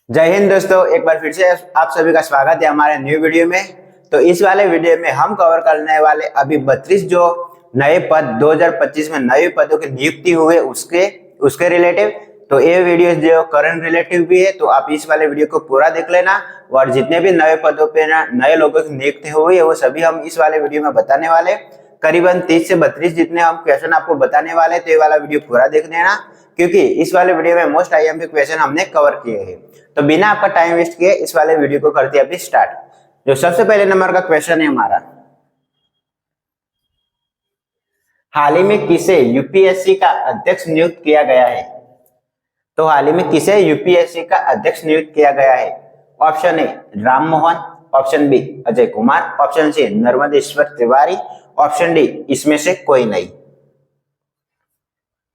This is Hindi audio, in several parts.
जय हिंद दोस्तों, एक बार फिर से आप सभी का स्वागत है हमारे न्यू वीडियो में। तो इस वाले वीडियो में हम कवर करने वाले अभी 32 जो नए पद 2025 में नए पदों की नियुक्ति हुए उसके रिलेटिव। तो ये वीडियो जो करंट रिलेटिव भी है, तो आप इस वाले वीडियो को पूरा देख लेना। और जितने भी नए पदों पे ना नए लोगों की नियुक्ति हुई है वो सभी हम इस वाले वीडियो में बताने वाले। करीबन 30 से 32 जितने हम क्वेश्चन आपको बताने वाले, तो ये वाला वीडियो पूरा देख लेना, क्योंकि इस वाले वीडियो में मोस्ट आईएमपी क्वेश्चन हमने कवर किए हैं। तो बिना आपका टाइम वेस्ट किए इस वाले वीडियो को करते हैं अभी स्टार्ट। जो सबसे पहले नंबर का क्वेश्चन है हमारा, हाल ही में किसे यूपीएससी का अध्यक्ष नियुक्त किया गया है? तो हाल ही में किसे यूपीएससी का अध्यक्ष नियुक्त किया गया है? Option A Ram Mohan, option B Ajay Kumar, option C Narmadeshwar Tiwari, option D इसमें से कोई नहीं।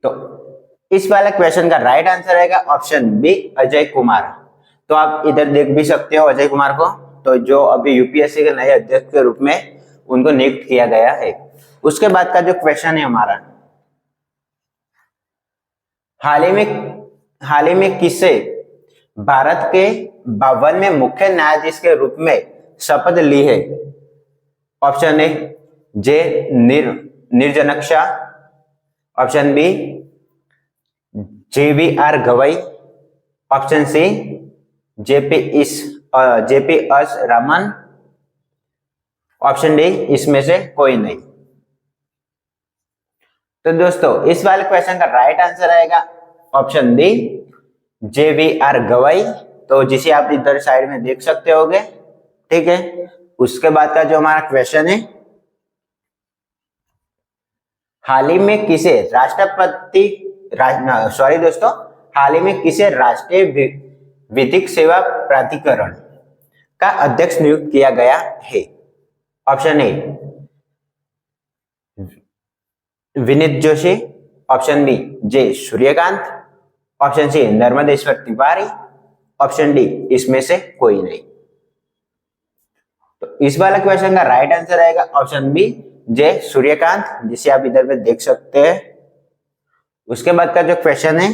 तो इस वाले क्वेश्चन का राइट आंसर रहेगा ऑप्शन बी अजय कुमार। तो आप इधर देख भी सकते हो अजय कुमार को, तो जो अभी यूपीएससी के नए अध्यक्ष के रूप में उनको नियुक्त किया गया है। उसके बाद का जो क्वेश्चन है हमारा, हाल ही में किसे भारत के 52वें मुख्य न्यायाधीश के रूप में शपथ ली है? ऑप्शन ए जे निर्जनक Shah, option B JVR Gavai, option C JP S Raman, option D इसमें से कोई नहीं। तो दोस्तों इस वाले क्वेश्चन का राइट आंसर आएगा ऑप्शन डी JVR गवई, तो जिसे आप इधर साइड में देख सकते होगे। ठीक है, उसके बाद का जो हमारा क्वेश्चन है, हाल ही में किसे हाल ही में किसे राष्ट्रीय विधिक सेवा प्राधिकरण का अध्यक्ष नियुक्त किया गया है? Option A Vineet Joshi, option B J Suryakant, option C Narmadeshwar Tiwari, option D इसमें से कोई नहीं। तो इस वाले क्वेश्चन का राइट आंसर आएगा ऑप्शन बी जे सूर्यकांत, जिसे आप इधर पे देख सकते हैं। उसके बाद का जो क्वेश्चन है,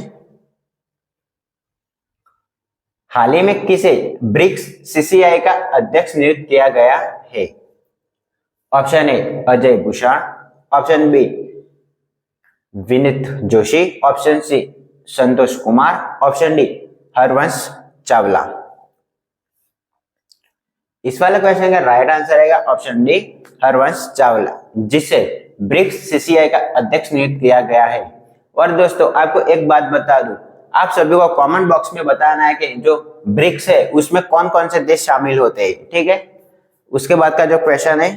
हाल ही में किसे ब्रिक्स सीसीआई का अध्यक्ष नियुक्त किया गया है? Option A Ajay Bhushan, option B Vineet Joshi, option C Santosh Kumar, option D Harvansh Chawla. इस वाले क्वेश्चन का राइट आंसर आएगा ऑप्शन डी हरवंश चावला, जिसे ब्रिक्स सीसीआई का अध्यक्ष नियुक्त किया गया है। और दोस्तों आपको एक बात बता दूं, आप सभी को कमेंट बॉक्स में बताना है कि जो ब्रिक्स है उसमें कौन कौन से देश शामिल होते हैं। ठीक है, उसके बाद का जो क्वेश्चन है,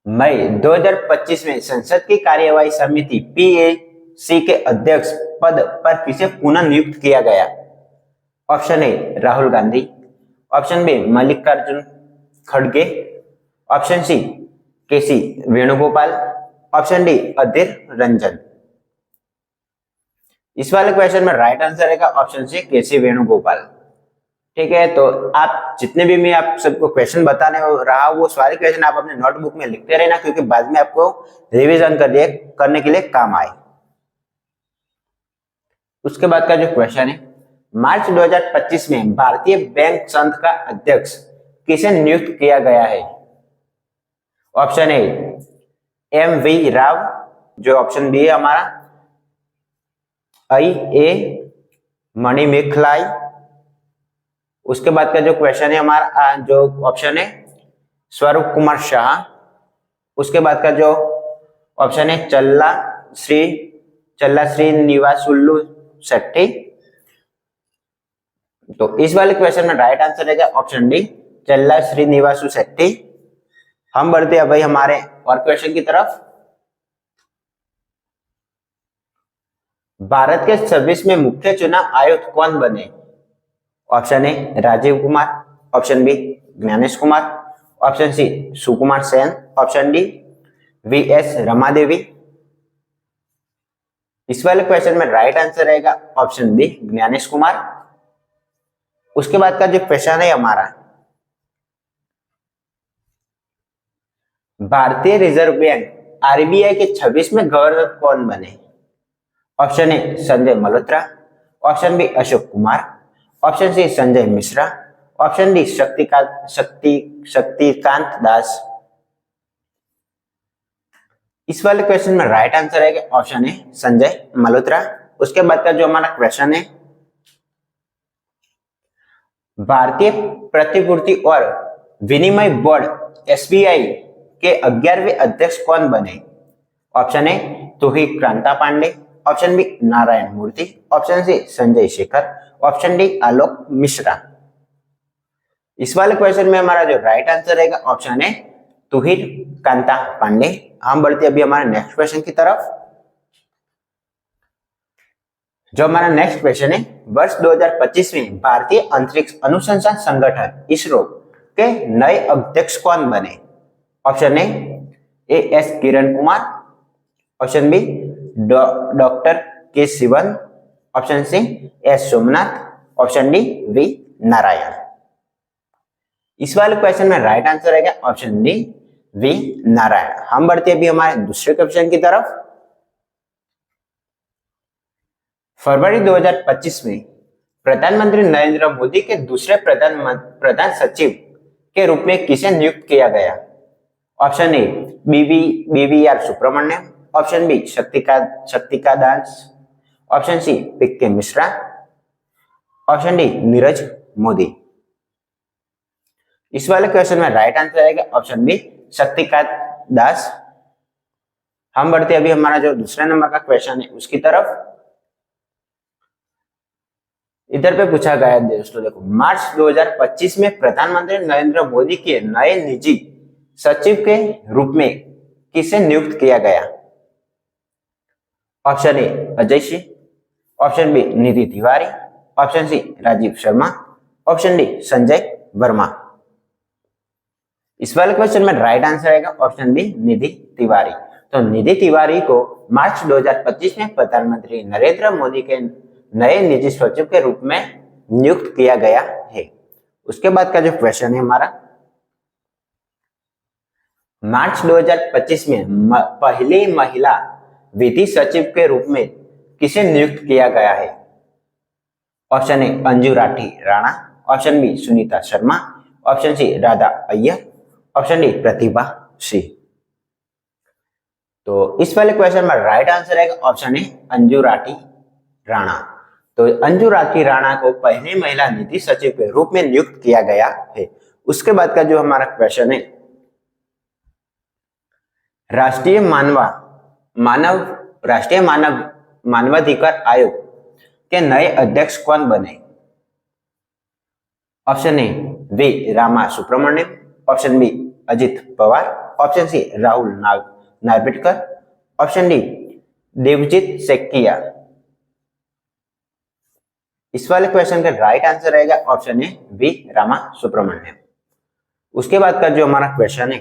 मई 2025 में संसद की कार्यवाही समिति PAC के अध्यक्ष पद पर किसे पुनः नियुक्त किया गया? Option A Rahul Gandhi, option B Mallikarjun खड़गे, option C KC Venugopal, option D Adhir Ranjan. इस वाले क्वेश्चन में राइट आंसर है ऑप्शन सी KC वेणुगोपाल। ठीक है, तो आप जितने भी मैं आप सबको क्वेश्चन बताने रहा हूं वो सारे क्वेश्चन आप अपने नोटबुक में लिखते रहना, क्योंकि बाद में आपको रिवीजन करने के लिए काम आए। उसके बाद का जो क्वेश्चन है, मार्च 2025 में भारतीय बैंक संघ का अध्यक्ष किसे नियुक्त किया गया है? ऑप्शन ए MV राव, जो ऑप्शन बी है हमारा IA मणिमेखलाई। उसके बाद का जो क्वेश्चन है हमारा, जो ऑप्शन है स्वरूप कुमार शाह। उसके बाद का जो ऑप्शन है चल्ला श्री निवासुल्लू शेट्टी। तो इस वाले क्वेश्चन में राइट आंसर रहेगा ऑप्शन डी चल्ला श्रीनिवासु शेट्टी। हम बढ़ते हैं भाई हमारे और क्वेश्चन की तरफ। भारत के 26वें मुख्य चुनाव आयुक्त कौन बने? Option A Rajiv Kumar, option B Gyanesh Kumar, option C Sukumar Sen, option D VS Ramadevi. इस वाले क्वेश्चन में राइट आंसर रहेगा ऑप्शन बी ज्ञानेश कुमार। उसके बाद का जो क्वेश्चन है हमारा, भारतीय रिजर्व बैंक RBI के 26वें गवर्नर कौन बने? Option A Sanjay Malhotra, option B Ashok Kumar, option C Sanjay Mishra, option D Shaktikanta Das. इस वाले क्वेश्चन में राइट आंसर है कि ऑप्शन है संजय मल्होत्रा। उसके बाद का जो हमारा क्वेश्चन है, भारतीय प्रतिपूर्ति और विनिमय बोर्ड एसबीआई के 11वें अध्यक्ष कौन बने? Option A Tuhin Kanta Pandey, option B Narayan Murthy, option C Sanjay Shekhar, option D Alok Mishra. इस वाले क्वेश्चन में हमारा जो राइट आंसर रहेगा ऑप्शन है तुहिर कांता पांडे। हम बढ़ते अभी हमारे नेक्स्ट क्वेश्चन की तरफ। जो हमारा नेक्स्ट क्वेश्चन है, वर्ष 2025 में भारतीय अंतरिक्ष अनुसंधान संगठन इसरो के नए अध्यक्ष कौन बने? Option A S Kiran Kumar, option B doctor K Sivan, option C S Somanath, option D V Narayan. इस वाले क्वेश्चन में राइट आंसर रहेगा ऑप्शन डी वी नारायण। हम बढ़ते अभी हमारे दूसरे क्वेश्चन की तरफ। फरवरी 2025 में प्रधानमंत्री नरेंद्र मोदी के दूसरे प्रधान सचिव के रूप में किसे नियुक्त किया गया? Option A BVR Subrahmanyam, option B Shaktikanta Das, option C PK Mishra, option D Neeraj Modi. इस वाले क्वेश्चन में राइट आंसर आएगा ऑप्शन बी शक्तिका दास। हम बढ़ते अभी हमारा जो दूसरे नंबर का क्वेश्चन है उसकी तरफ। इधर पे पूछा गया है दोस्तों, देखो मार्च 2025 में प्रधानमंत्री नरेंद्र मोदी के नए निजी सचिव के रूप में किसे नियुक्त किया गया? Option A Ajay Singh, option B Nidhi Tiwari, option C Rajiv Sharma, option D Sanjay Verma. इस वाले क्वेश्चन में राइट आंसर आएगा ऑप्शन बी निधि तिवारी। तो निधि तिवारी को मार्च 2025 में प्रधानमंत्री नरेंद्र मोदी के नए निजी सचिव के रूप में नियुक्त किया गया है। उसके बाद का जो क्वेश्चन है हमारा, मार्च 2025 में पहली महिला विधि सचिव के रूप में किसे नियुक्त किया गया है? Option A Anju Rathi Rana, option B Sunita Sharma, option C Radha Iyer, option D Pratibha Singh. तो इस वाले क्वेश्चन में राइट आंसर है ऑप्शन ए अंजू राठी राणा। तो अंजू राठी राणा को पहली महिला नीति सचिव के रूप में नियुक्त किया गया है। उसके बाद का जो हमारा क्वेश्चन है, राष्ट्रीय मानवाधिकार आयोग के नए अध्यक्ष कौन बने? Option A V Rama Subramaniam, option B Ajit Pawar, option C Rahul Narwekar, option D Devajit Saikia. इस वाले क्वेश्चन का राइट आंसर रहेगा option A V Rama Subramaniam. उसके बाद का जो हमारा क्वेश्चन है,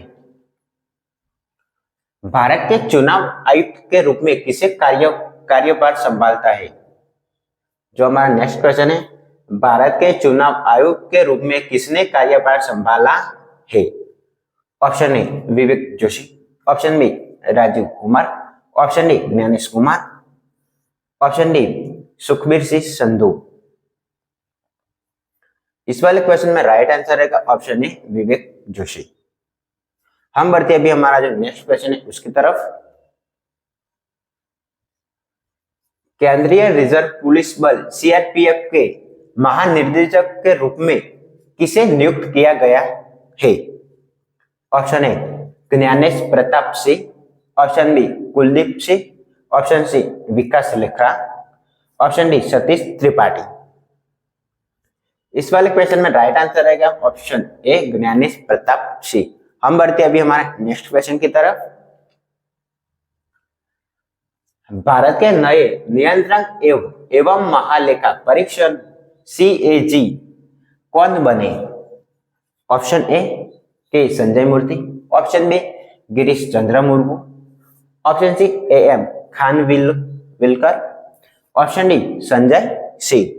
भारत के चुनाव आयुक्त के रूप में किसे कार्यभार संभालता है? जो हमारा नेक्स्ट क्वेश्चन है, भारत के चुनाव आयुक्त के रूप में किसने कार्यभार संभाला है? Option A Vivek Joshi, option B Rajiv Kumar, option D Gyanesh Kumar, option D Sukhbir Singh Sandhu. इस वाले क्वेश्चन में राइट आंसर रहेगा ऑप्शन ए विवेक जोशी। हम बढ़ते अभी हमारा जो नेक्स्ट क्वेश्चन है उसकी तरफ। केंद्रीय रिजर्व पुलिस बल सीआरपीएफ के महानिदेशक के रूप में किसे नियुक्त किया गया है? Option A Gyanesh Pratap Singh, option B Kuldeep Singh, option C Vikas Lekhara, option D Satish Tripathi. इस वाले क्वेश्चन में राइट आंसर रहेगा ऑप्शन ए ज्ञानेश प्रताप सिंह। हम बढ़ते अभी हमारे नेक्स्ट क्वेश्चन की तरफ। भारत के नए नियंत्रक एवं महालेखा परीक्षण सीएजी कौन बने? Option A K Sanjay Murthy, option B Girish Chandra Murmu, option C AM Khanwilkar, option D Sanjay Singh.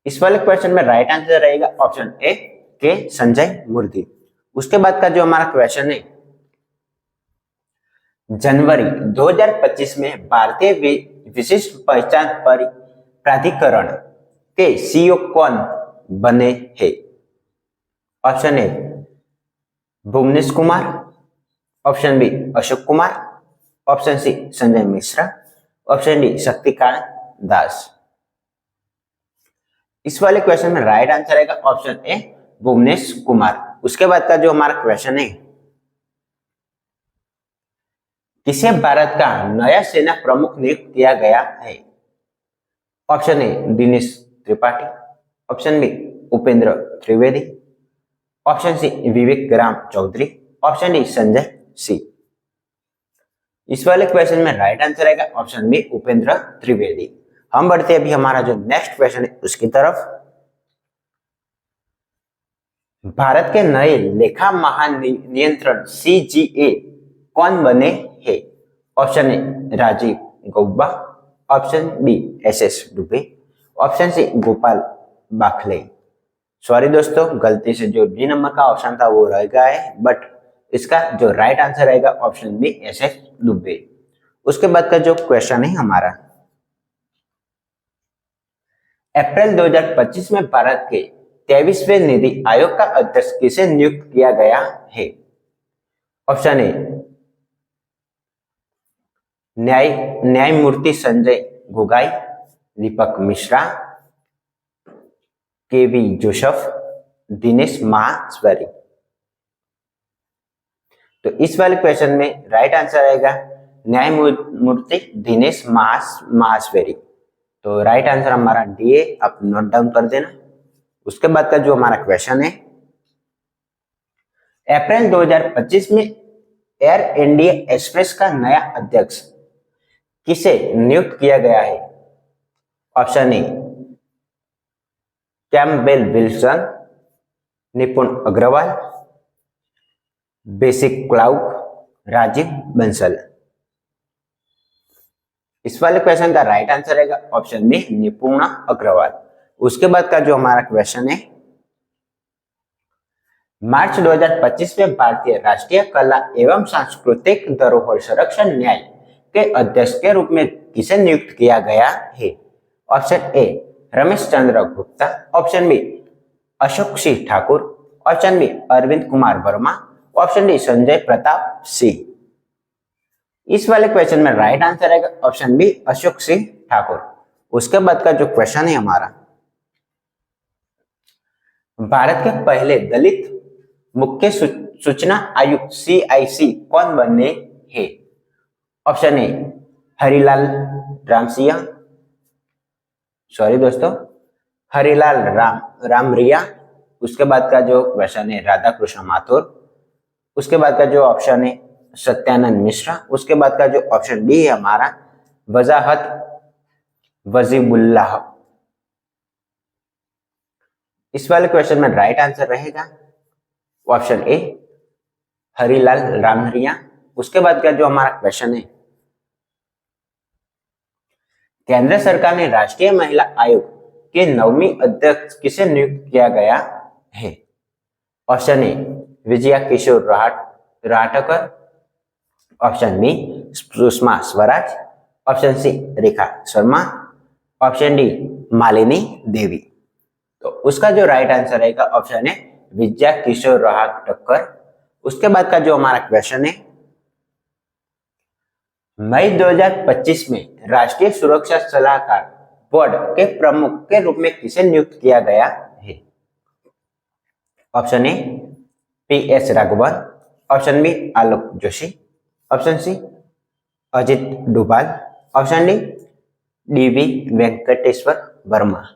इस वाले क्वेश्चन में राइट आंसर रहेगा ऑप्शन ए के संजय मूर्ति। उसके बाद का जो हमारा क्वेश्चन है, जनवरी 2025 में भारतीय विशिष्ट पहचान प्राधिकरण के सीईओ कौन बने हैं? Option A Bhuvnesh Kumar, option B Ashok Kumar, option C Sanjay Mishra, option D Shaktikanta Das. इस वाले क्वेश्चन में राइट आंसर आएगा ऑप्शन ए भुवनेश कुमार। उसके बाद का जो हमारा क्वेश्चन है, किसे भारत का नया सेना प्रमुख नियुक्त किया गया है? Option A Dinesh Tripathi, option B Upendra Trivedi, option C Vivek Ram Chaudhary, option D Sanjay Singh. इस वाले क्वेश्चन में राइट आंसर आएगा ऑप्शन बी उपेंद्र त्रिवेदी। हम बढ़ते अभी हमारा जो नेक्स्ट क्वेश्चन है उसकी तरफ। भारत के नए लेखा महानियंत्रक सीजीए कौन बने हैं? Option A Rajiv Gauba, option B SS Dubey, option C Gopal Bakhle. Sorry दोस्तों, गलती से जो डी नंबर का ऑप्शन था वो रह गया है, बट इसका जो राइट आंसर रहेगा ऑप्शन बी एसएस डुबे। उसके बाद का जो क्वेश्चन है हमारा, अप्रैल 2025 में भारत के 23वें निधि आयोग का अध्यक्ष किसे नियुक्त किया गया है? ऑप्शन ए न्यायमूर्ति संजय गोगाई, दीपक मिश्रा, केवी जोसेफ, दिनेश माहेश्वरी। तो इस वाले क्वेश्चन में राइट आंसर आएगा न्यायमूर्ति दिनेश माहेश्वरी। तो राइट आंसर हमारा डी है, आप नोट डाउन कर देना। उसके बाद का जो हमारा क्वेश्चन है, अप्रैल 2025 में एयर इंडिया एक्सप्रेस का नया अध्यक्ष किसे नियुक्त किया गया है? ऑप्शन ए कैम्पबेल विल्सन, निपुण अग्रवाल, बेसिक क्लाउड, राजीव बंसल। इस वाले क्वेश्चन का राइट आंसर रहेगा ऑप्शन बी निपुण अग्रवाल। उसके बाद का जो हमारा क्वेश्चन है, मार्च 2025 में भारतीय राष्ट्रीय कला एवं सांस्कृतिक धरोहर संरक्षण न्याय के अध्यक्ष के रूप में किसे नियुक्त किया गया है? Option A Ramesh Chandra Gupta, option B Ashok Singh Thakur, option B Arvind Kumar Verma, option D Sanjay Pratap Singh. इस वाले क्वेश्चन में राइट आंसर आएगा ऑप्शन बी अशोक सिंह ठाकुर। उसके बाद का जो क्वेश्चन है हमारा, भारत के पहले दलित मुख्य सूचना आयुक्त सीआईसी कौन बने हैं? ऑप्शन ए हरिलाल रामसिया, सॉरी दोस्तों, हरिलाल रामरिया। उसके बाद का जो क्वेश्चन है राधा कृष्ण माथुर। उसके बाद का जो ऑप्शन है सत्यानंद मिश्रा। उसके बाद का जो ऑप्शन डी है हमारा वजाहत वजीबुल्लाह। इस वाले क्वेश्चन में राइट आंसर रहेगा ऑप्शन ए हरिलाल रामरिया। उसके बाद का जो हमारा क्वेश्चन है, केंद्र सरकार ने राष्ट्रीय महिला आयोग के 9वीं अध्यक्ष किसे नियुक्त किया गया है? Option A Vijaya Kishore Rahatkar, option B Sushma Swaraj, option C Rekha Sharma, option D Malini Devi. तो उसका जो राइट आंसर रहेगा ऑप्शन है विजया किशोर राहटकर। उसके बाद का जो हमारा क्वेश्चन है, मई 2025 में राष्ट्रीय सुरक्षा सलाहकार बोर्ड के प्रमुख के रूप में किसे नियुक्त किया गया है? Option A PS Raghavan, option B Alok Joshi, option C Ajit Doval, option D DV Venkateshwar Varma.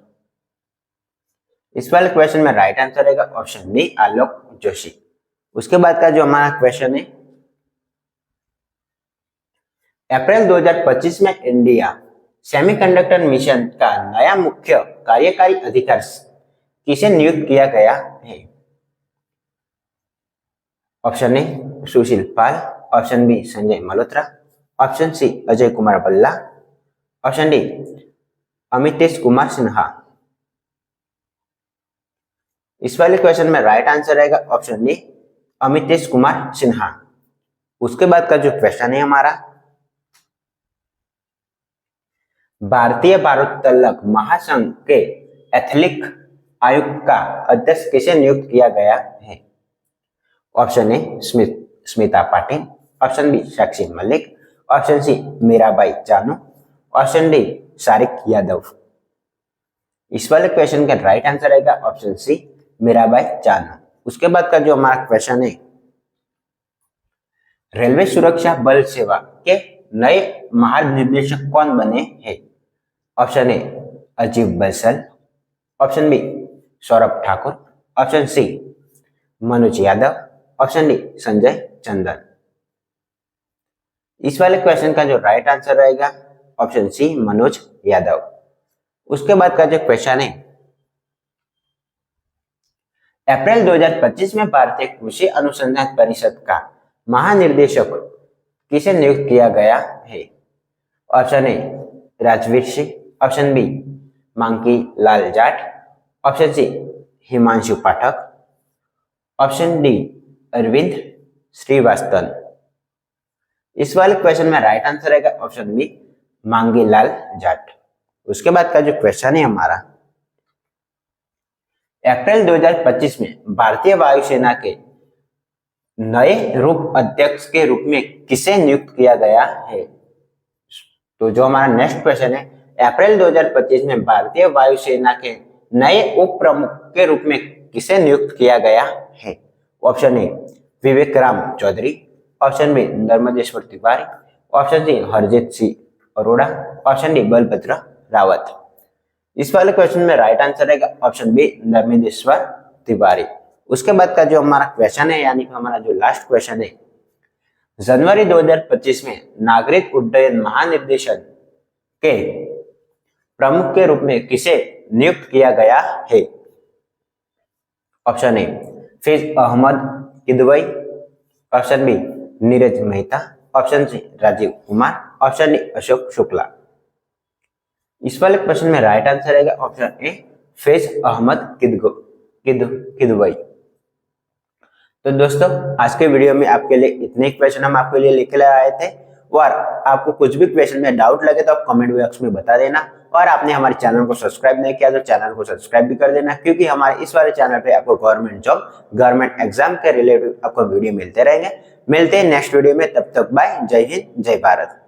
इस वाले क्वेश्चन में राइट आंसर रहेगा ऑप्शन बी आलोक जोशी। उसके बाद का जो हमारा क्वेश्चन है, अप्रैल 2025 में इंडिया सेमीकंडक्टर मिशन का नया मुख्य कार्यकारी अधिकारी किसे नियुक्त किया गया है? Option A Sushil Pal, option B Sanjay Malhotra, option C Ajay Kumar Bhalla, option D Amitesh Kumar Sinha. इस वाले क्वेश्चन में राइट आंसर रहेगा ऑप्शन डी अमितेश कुमार सिन्हा। उसके बाद का जो क्वेश्चन है हमारा, भारतीय भारोत्तोलक महासंघ के एथलेटिक आयुक्त का अध्यक्ष किसे नियुक्त किया गया है? Option A Smita Patil, option B Sakshi Malik, option C Mirabai Chanu, option D Sharik Yadav. इस वाले क्वेश्चन का राइट आंसर रहेगा ऑप्शन सी मीराबाई चानू। उसके बाद का जो हमारा क्वेश्चन है, रेलवे सुरक्षा बल सेवा के नए महानिदेशक कौन बने हैं? Option A Ajeeb Bansal, option B Saurabh Thakur, option C Manoj Yadav, option D Sanjay Chandan. इस वाले क्वेश्चन का जो राइट आंसर रहेगा ऑप्शन सी मनोज यादव। उसके बाद का जो क्वेश्चन है, अप्रैल 2025 में भारतीय कृषि अनुसंधान परिषद का महानिर्देशक किसे नियुक्त किया गया है? Option A Rajveer Singh, option B Manki Lal Jat, option C Himanshu Pathak, option D Arvind Srivastava. इस वाले क्वेश्चन में राइट आंसर रहेगा ऑप्शन बी मांगी लाल जाट। उसके बाद का जो क्वेश्चन है हमारा, अप्रैल 2025 में भारतीय वायुसेना के नए अध्यक्ष के रूप में किसे नियुक्त किया गया है? तो जो हमारा नेक्स्ट क्वेश्चन है, अप्रैल 2025 में भारतीय वायुसेना के नए उप प्रमुख के रूप में किसे नियुक्त किया गया है? Option A Vivek Ram Chaudhary, option B Narmadeshwar Tiwari, option C Harjeet Singh Arora, option D Balbhadra Rawat. इस वाले क्वेश्चन में राइट आंसर रहेगा ऑप्शन बी नर्मदेश्वर तिवारी। उसके बाद का जो हमारा क्वेश्चन है, यानी कि हमारा जो लास्ट क्वेश्चन है, जनवरी 2025 में नागरिक उड्डयन महानिदेशक के प्रमुख के रूप में किसे नियुक्त किया गया है? Option A Faiz Ahmed Kidwai, option B Neeraj Mehta, option C Rajiv Kumar, option D Ashok Shukla. इस वाले क्वेश्चन में राइट आंसर रहेगा ऑप्शन ए फैज अहमद किदवई। तो दोस्तों आज के वीडियो में आपके लिए इतने क्वेश्चन हम आपके लिए लेकर आए थे, और आपको कुछ भी क्वेश्चन में डाउट लगे तो आप कमेंट बॉक्स में बता देना। और आपने हमारे चैनल को सब्सक्राइब नहीं किया तो चैनल को सब्सक्राइब भी कर देना, क्योंकि हमारे इस वाले चैनल पे आपको गवर्नमेंट जॉब, गवर्नमेंट एग्जाम के रिलेटेड आपको वीडियो मिलते रहेंगे। मिलते हैं नेक्स्ट वीडियो में, तब तक बाय, जय हिंद, जय भारत।